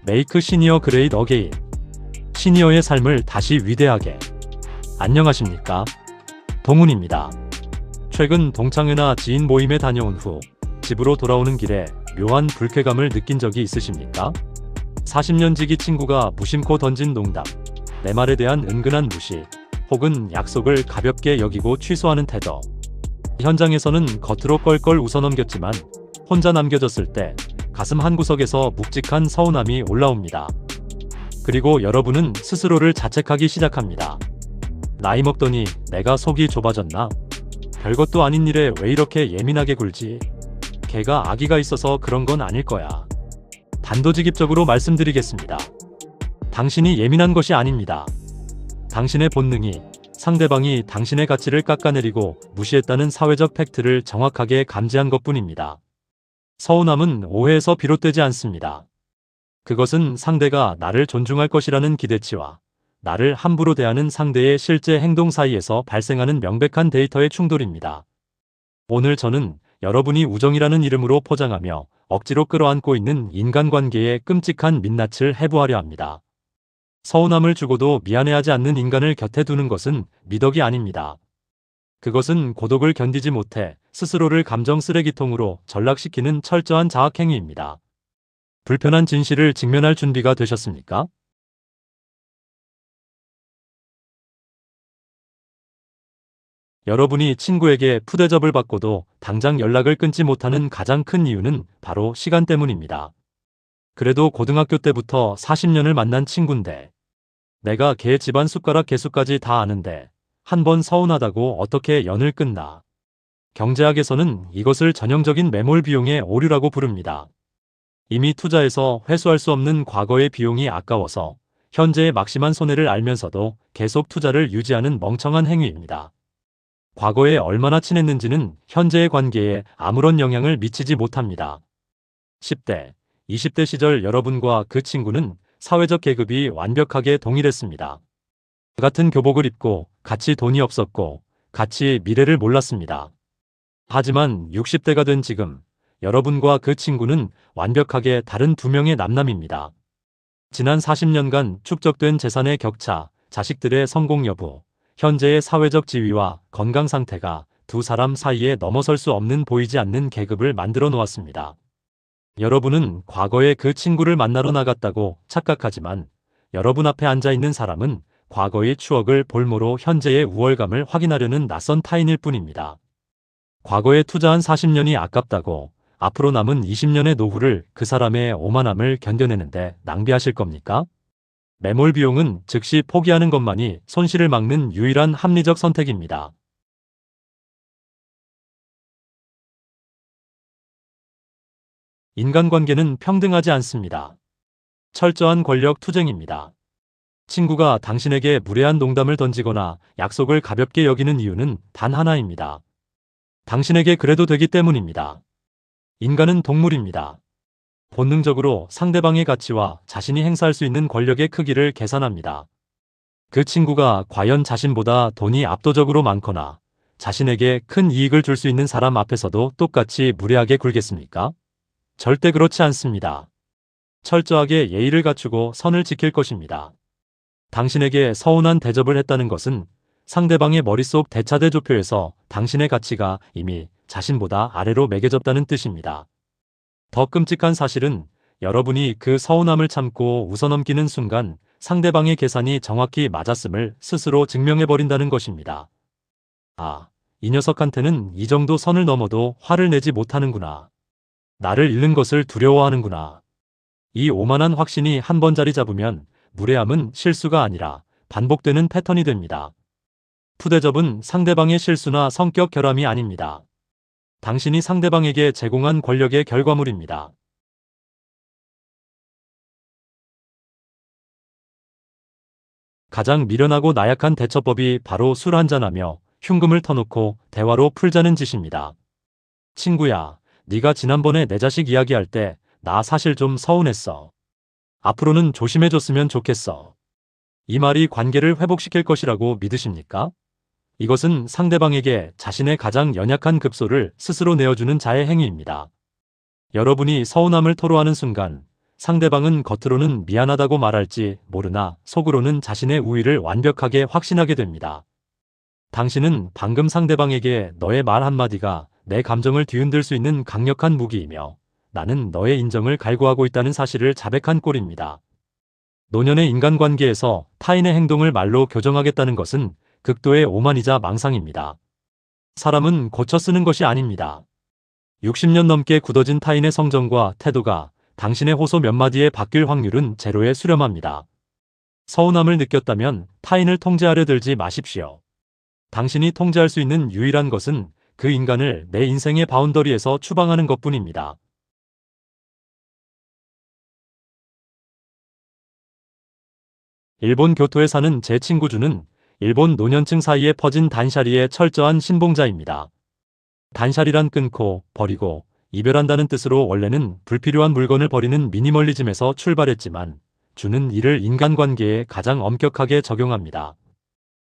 메이크 시니어 그레이트 어게인. 시니어의 삶을 다시 위대하게. 안녕하십니까? 동훈입니다. 최근 동창회나 지인 모임에 다녀온 후 집으로 돌아오는 길에 묘한 불쾌감을 느낀 적이 있으십니까? 40년 지기 친구가 무심코 던진 농담, 내 말에 대한 은근한 무시, 혹은 약속을 가볍게 여기고 취소하는 태도. 현장에서는 겉으로 껄껄 웃어넘겼지만 혼자 남겨졌을 때 가슴 한구석에서 묵직한 서운함이 올라옵니다. 그리고 여러분은 스스로를 자책하기 시작합니다. 나이 먹더니 내가 속이 좁아졌나? 별것도 아닌 일에 왜 이렇게 예민하게 굴지? 걔가 아기가 있어서 그런 건 아닐 거야. 단도직입적으로 말씀드리겠습니다. 당신이 예민한 것이 아닙니다. 당신의 본능이 상대방이 당신의 가치를 깎아내리고 무시했다는 사회적 팩트를 정확하게 감지한 것뿐입니다. 서운함은 오해에서 비롯되지 않습니다. 그것은 상대가 나를 존중할 것이라는 기대치와 나를 함부로 대하는 상대의 실제 행동 사이에서 발생하는 명백한 데이터의 충돌입니다. 오늘 저는 여러분이 우정이라는 이름으로 포장하며 억지로 끌어안고 있는 인간관계의 끔찍한 민낯을 해부하려 합니다. 서운함을 주고도 미안해하지 않는 인간을 곁에 두는 것은 미덕이 아닙니다. 그것은 고독을 견디지 못해 스스로를 감정 쓰레기통으로 전락시키는 철저한 자학행위입니다. 불편한 진실을 직면할 준비가 되셨습니까? 여러분이 친구에게 푸대접을 받고도 당장 연락을 끊지 못하는 가장 큰 이유는 바로 시간 때문입니다. 그래도 고등학교 때부터 40년을 만난 친구인데 내가 걔 집안 숟가락 개수까지 다 아는데 한 번 서운하다고 어떻게 연을 끊나. 경제학에서는 이것을 전형적인 매몰 비용의 오류라고 부릅니다. 이미 투자해서 회수할 수 없는 과거의 비용이 아까워서 현재의 막심한 손해를 알면서도 계속 투자를 유지하는 멍청한 행위입니다. 과거에 얼마나 친했는지는 현재의 관계에 아무런 영향을 미치지 못합니다. 10대, 20대 시절 여러분과 그 친구는 사회적 계급이 완벽하게 동일했습니다. 같은 교복을 입고 같이 돈이 없었고 같이 미래를 몰랐습니다. 하지만 60대가 된 지금 여러분과 그 친구는 완벽하게 다른 두 명의 남남입니다. 지난 40년간 축적된 재산의 격차, 자식들의 성공 여부, 현재의 사회적 지위와 건강 상태가 두 사람 사이에 넘어설 수 없는 보이지 않는 계급을 만들어 놓았습니다. 여러분은 과거에 그 친구를 만나러 나갔다고 착각하지만 여러분 앞에 앉아 있는 사람은 과거의 추억을 볼모로 현재의 우월감을 확인하려는 낯선 타인일 뿐입니다. 과거에 투자한 40년이 아깝다고 앞으로 남은 20년의 노후를 그 사람의 오만함을 견뎌내는데 낭비하실 겁니까? 매몰 비용은 즉시 포기하는 것만이 손실을 막는 유일한 합리적 선택입니다. 인간관계는 평등하지 않습니다. 철저한 권력 투쟁입니다. 친구가 당신에게 무례한 농담을 던지거나 약속을 가볍게 여기는 이유는 단 하나입니다. 당신에게 그래도 되기 때문입니다. 인간은 동물입니다. 본능적으로 상대방의 가치와 자신이 행사할 수 있는 권력의 크기를 계산합니다. 그 친구가 과연 자신보다 돈이 압도적으로 많거나 자신에게 큰 이익을 줄 수 있는 사람 앞에서도 똑같이 무례하게 굴겠습니까? 절대 그렇지 않습니다. 철저하게 예의를 갖추고 선을 지킬 것입니다. 당신에게 서운한 대접을 했다는 것은 상대방의 머릿속 대차대조표에서 당신의 가치가 이미 자신보다 아래로 매겨졌다는 뜻입니다. 더 끔찍한 사실은 여러분이 그 서운함을 참고 웃어넘기는 순간 상대방의 계산이 정확히 맞았음을 스스로 증명해버린다는 것입니다. 아, 이 녀석한테는 이 정도 선을 넘어도 화를 내지 못하는구나. 나를 잃는 것을 두려워하는구나. 이 오만한 확신이 한 번 자리 잡으면 무례함은 실수가 아니라 반복되는 패턴이 됩니다. 푸대접은 상대방의 실수나 성격 결함이 아닙니다. 당신이 상대방에게 제공한 권력의 결과물입니다. 가장 미련하고 나약한 대처법이 바로 술 한잔하며 흉금을 터놓고 대화로 풀자는 짓입니다. 친구야, 네가 지난번에 내 자식 이야기할 때 나 사실 좀 서운했어. 앞으로는 조심해줬으면 좋겠어. 이 말이 관계를 회복시킬 것이라고 믿으십니까? 이것은 상대방에게 자신의 가장 연약한 급소를 스스로 내어주는 자의 행위입니다. 여러분이 서운함을 토로하는 순간 상대방은 겉으로는 미안하다고 말할지 모르나 속으로는 자신의 우위를 완벽하게 확신하게 됩니다. 당신은 방금 상대방에게 너의 말 한마디가 내 감정을 뒤흔들 수 있는 강력한 무기이며 나는 너의 인정을 갈구하고 있다는 사실을 자백한 꼴입니다. 노년의 인간관계에서 타인의 행동을 말로 교정하겠다는 것은 극도의 오만이자 망상입니다. 사람은 고쳐 쓰는 것이 아닙니다. 60년 넘게 굳어진 타인의 성정과 태도가 당신의 호소 몇 마디에 바뀔 확률은 제로에 수렴합니다. 서운함을 느꼈다면 타인을 통제하려 들지 마십시오. 당신이 통제할 수 있는 유일한 것은 그 인간을 내 인생의 바운더리에서 추방하는 것뿐입니다. 일본 교토에 사는 제 친구 주는 일본 노년층 사이에 퍼진 단샤리의 철저한 신봉자입니다. 단샤리란 끊고, 버리고, 이별한다는 뜻으로 원래는 불필요한 물건을 버리는 미니멀리즘에서 출발했지만 주는 이를 인간관계에 가장 엄격하게 적용합니다.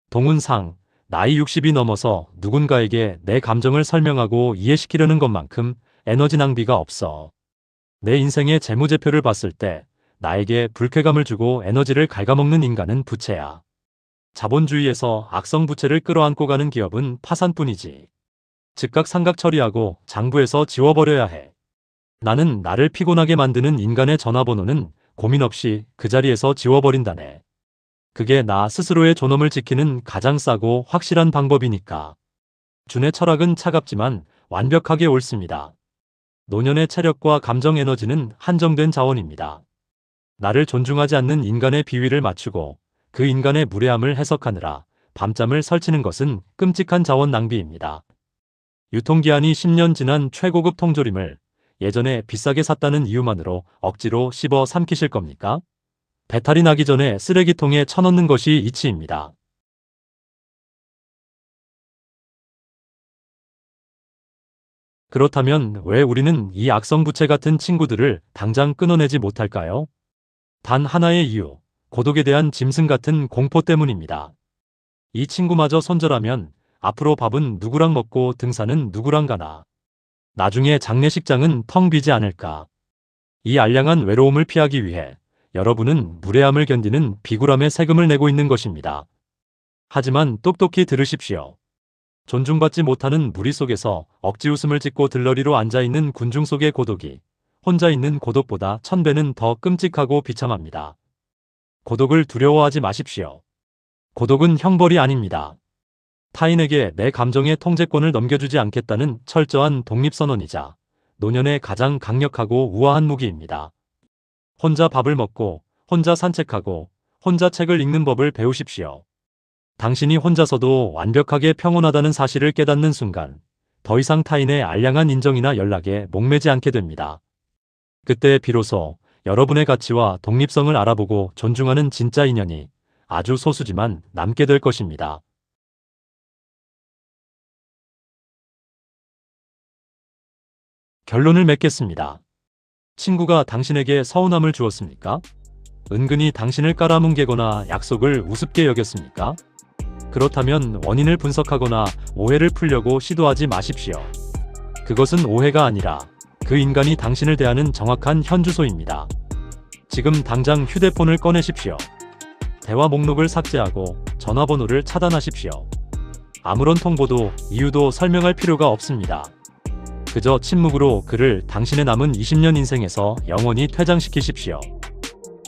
동훈상, 나이 60이 넘어서 누군가에게 내 감정을 설명하고 이해시키려는 것만큼 에너지 낭비가 없어. 내 인생의 재무제표를 봤을 때 나에게 불쾌감을 주고 에너지를 갉아먹는 인간은 부채야. 자본주의에서 악성 부채를 끌어안고 가는 기업은 파산뿐이지. 즉각 상각 처리하고 장부에서 지워버려야 해. 나는 나를 피곤하게 만드는 인간의 전화번호는 고민 없이 그 자리에서 지워버린다네. 그게 나 스스로의 존엄을 지키는 가장 싸고 확실한 방법이니까. 준의 철학은 차갑지만 완벽하게 옳습니다. 노년의 체력과 감정 에너지는 한정된 자원입니다. 나를 존중하지 않는 인간의 비위를 맞추고 그 인간의 무례함을 해석하느라 밤잠을 설치는 것은 끔찍한 자원 낭비입니다. 유통기한이 10년 지난 최고급 통조림을 예전에 비싸게 샀다는 이유만으로 억지로 씹어 삼키실 겁니까? 배탈이 나기 전에 쓰레기통에 쳐넣는 것이 이치입니다. 그렇다면 왜 우리는 이 악성부채 같은 친구들을 당장 끊어내지 못할까요? 단 하나의 이유, 고독에 대한 짐승 같은 공포 때문입니다. 이 친구마저 손절하면 앞으로 밥은 누구랑 먹고 등산은 누구랑 가나. 나중에 장례식장은 텅 비지 않을까. 이 알량한 외로움을 피하기 위해 여러분은 무례함을 견디는 비굴함에 세금을 내고 있는 것입니다. 하지만 똑똑히 들으십시오. 존중받지 못하는 무리 속에서 억지 웃음을 짓고 들러리로 앉아있는 군중 속의 고독이 혼자 있는 고독보다 1000배는 더 끔찍하고 비참합니다. 고독을 두려워하지 마십시오. 고독은 형벌이 아닙니다. 타인에게 내 감정의 통제권을 넘겨주지 않겠다는 철저한 독립선언이자 노년의 가장 강력하고 우아한 무기입니다. 혼자 밥을 먹고, 혼자 산책하고, 혼자 책을 읽는 법을 배우십시오. 당신이 혼자서도 완벽하게 평온하다는 사실을 깨닫는 순간 더 이상 타인의 알량한 인정이나 연락에 목매지 않게 됩니다. 그때 비로소 여러분의 가치와 독립성을 알아보고 존중하는 진짜 인연이 아주 소수지만 남게 될 것입니다. 결론을 맺겠습니다. 친구가 당신에게 서운함을 주었습니까? 은근히 당신을 깔아뭉개거나 약속을 우습게 여겼습니까? 그렇다면 원인을 분석하거나 오해를 풀려고 시도하지 마십시오. 그것은 오해가 아니라 그 인간이 당신을 대하는 정확한 현주소입니다. 지금 당장 휴대폰을 꺼내십시오. 대화 목록을 삭제하고 전화번호를 차단하십시오. 아무런 통보도 이유도 설명할 필요가 없습니다. 그저 침묵으로 그를 당신의 남은 20년 인생에서 영원히 퇴장시키십시오.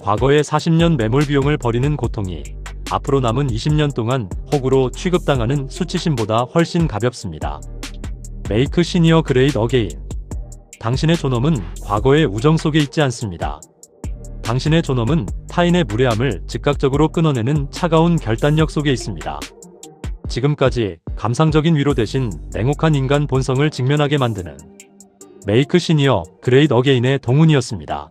과거의 40년 매몰 비용을 버리는 고통이 앞으로 남은 20년 동안 혹으로 취급당하는 수치심보다 훨씬 가볍습니다. 메이크 시니어 그레이트 어게인. 당신의 존엄은 과거의 우정 속에 있지 않습니다. 당신의 존엄은 타인의 무례함을 즉각적으로 끊어내는 차가운 결단력 속에 있습니다. 지금까지 감상적인 위로 대신 냉혹한 인간 본성을 직면하게 만드는 메이크 시니어 그레이트 어게인의 동훈이었습니다.